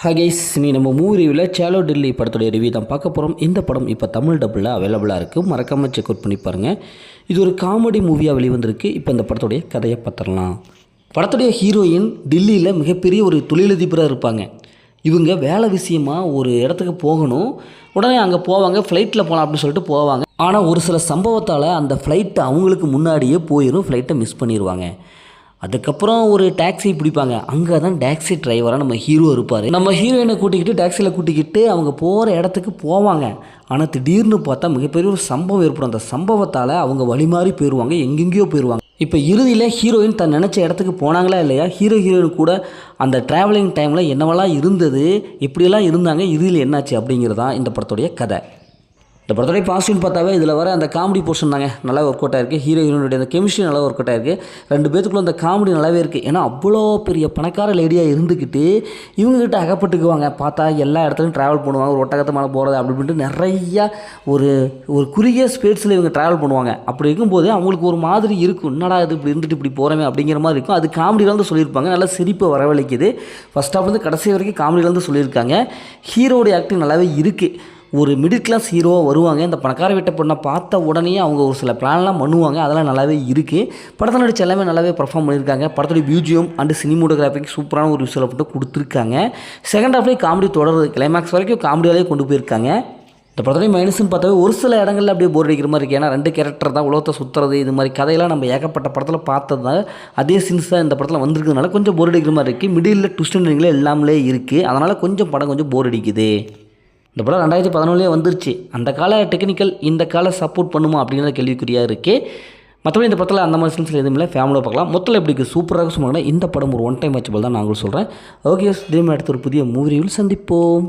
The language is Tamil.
ஹாய் கைஸ், நீ நம்ம மூவி ரிவ்யூவில் சேலோ டெல்லி படத்துடைய ரிவ்யூ தான் பார்க்க போகிறோம். இந்த படம் இப்போ தமிழ் டப்பில் அவைலபிளாக இருக்குது. மறக்காமல் செக் அவுட் பண்ணி பாருங்கள். இது ஒரு காமெடி மூவியாக வெளிவந்திருக்கு. இப்போ இந்த படத்துடைய கதையை பார்த்துடலாம். படத்துடைய ஹீரோயின் டெல்லியில் மிகப்பெரிய ஒரு தொழிலதிபராக இருப்பாங்க. இவங்க வேலை விஷயமாக ஒரு இடத்துக்கு போகணும். உடனே அங்கே போவாங்க, ஃப்ளைட்டில் போகலாம் அப்படின்னு சொல்லிட்டு போவாங்க. ஆனால் ஒரு சில சம்பவத்தால் அந்த ஃப்ளைட்டு அவங்களுக்கு முன்னாடியே போயிடும், ஃப்ளைட்டை மிஸ் பண்ணிடுவாங்க. அதுக்கப்புறம் ஒரு டாக்ஸி பிடிப்பாங்க. அங்கே தான் டாக்ஸி டிரைவராக நம்ம ஹீரோ இருப்பார். நம்ம ஹீரோயினை கூட்டிக்கிட்டு டாக்ஸியில் கூட்டிக்கிட்டு அவங்க போகிற இடத்துக்கு போவாங்க. ஆனால் திடீர்னு பார்த்தா மிகப்பெரிய ஒரு சம்பவம் ஏற்படும். அந்த சம்பவத்தால் அவங்க வழி மாறி போயிடுவாங்க, எங்கெங்கேயோ போயிடுவாங்க. இப்போ இறுதியில் ஹீரோயின் தன் நினச்ச இடத்துக்கு போனாங்களா இல்லையா, ஹீரோயின் கூட அந்த ட்ராவலிங் டைமில் என்னவெல்லாம் இருந்தது, எப்படியெல்லாம் இருந்தாங்க, இறுதியில் என்னாச்சு அப்படிங்கிறது தான் இந்த படத்துடைய கதை. இந்த படத்துடைய பாசிட்டிவ் பார்த்தாவே இதில் வர அந்த காமெடி போர்ஷன் தாங்க நல்லா ஒர்க் அவுட் ஆகிருக்கு. ஹீரோயினுடைய அந்த கெமிஸ்ட்ரி நல்லா ஒர்க் அவுட் ஆகிருக்கு. ரெண்டு பேத்துக்குள்ள அந்த காமெடி நல்லாவே இருக்குது. ஏன்னா அவ்வளோ பெரிய பணக்கார லேடியாக இருந்துக்கிட்டு இவங்ககிட்ட அகப்பட்டுக்குவாங்க. பார்த்தா எல்லா இடத்துலையும் ட்ராவல் பண்ணுவாங்க. ஒரு ஒட்டகத்து மேலே போகிறது அப்படி இப்படின்ட்டு நிறையா ஒரு குறுகிய ஸ்பேஸில் இவங்க ட்ராவல் பண்ணுவாங்க. அப்படி இருக்கும்போது அவங்களுக்கு ஒரு மாதிரி இருக்கும், என்னடா இது இப்படி இருந்துட்டு இப்படி போகிறோமே அப்படிங்கிற மாதிரி இருக்கும். அது காமெடியிலேருந்து சொல்லியிருப்பாங்க. நல்லா சிரிப்பை வரவழைக்குது. ஃபஸ்ட் ஹாஃப்லேருந்து கடைசி வரைக்கும் காமெடியிலேருந்து சொல்லியிருக்காங்க. ஹீரோடைய ஆக்டிங் நல்லாவே இருக்குது. ஒரு மிடில் கிளாஸ் ஹீரோவாக வருவாங்க. இந்த பணக்கார வீட்டை பொண்ணை பார்த்த உடனே அவங்க ஒரு சில பிளான்லாம் பண்ணுவாங்க. அதெல்லாம் நல்லாவே இருக்குது. படத்தில் நடிச்ச எல்லாமே நல்லாவே பர்ஃபார்ம் பண்ணியிருக்காங்க. படத்துடைய பியூஜியம் அண்டு சினிமோட்டோகிராஃபிக் சூப்பரான ஒரு விஷயம் மட்டும் கொடுத்துருக்காங்க. செகண்ட் ஹாஃப்லேயே காமெடி தொடருது. கிளைமேக்ஸ் வரைக்கும் காமெடியாலே கொண்டு போயிருக்காங்க. இந்த படத்துடைய மைனஸ்ன்னு பார்த்தாவே ஒரு சில இடங்களில் அப்படியே போர் அடிக்கிற மாதிரி இருக்குது. ஏன்னா ரெண்டு கேரக்டர் தான் உலகத்தை சுற்றுறது, இது மாதிரி கதையெல்லாம் நம்ம ஏகப்பட்ட படத்தில் பார்த்தது தான். அதே சீன்ஸ் தான் இந்த படத்தில் வந்திருக்கிறதுனால கொஞ்சம் போர் அடிக்கிற மாதிரி இருக்குது. மிடில் ட்விஸ்ட் எண்டிங்ல எல்லாமே இருக்குது. அதனால் கொஞ்சம் படம் கொஞ்சம் போர் அடிக்குது. இந்த படம் 2014 வந்துருச்சு. அந்த கால டெக்னிக்கல் இந்த கால சப்போர்ட் பண்ணுமா அப்படிங்கிற கேள்விக்குறியாக இருக்குது. மற்றபடி இந்த படத்தில் அந்த மாதிரி சீன்ஸில் எதுவுமே இல்லை, ஃபேமிலியாக பார்க்கலாம். மொத்தத்தில் எப்படி இருக்குது, சூப்பராக சொன்னாங்கன்னா இந்த படம் ஒரு ஒன் டைம் வாட்சபிள் தான் நான் உங்களுக்கு சொல்கிறேன். ஓகே, இதே மாதிரி அடுத்த ஒரு புதிய மூவி ரிவ்யூவில் சந்திப்போம்.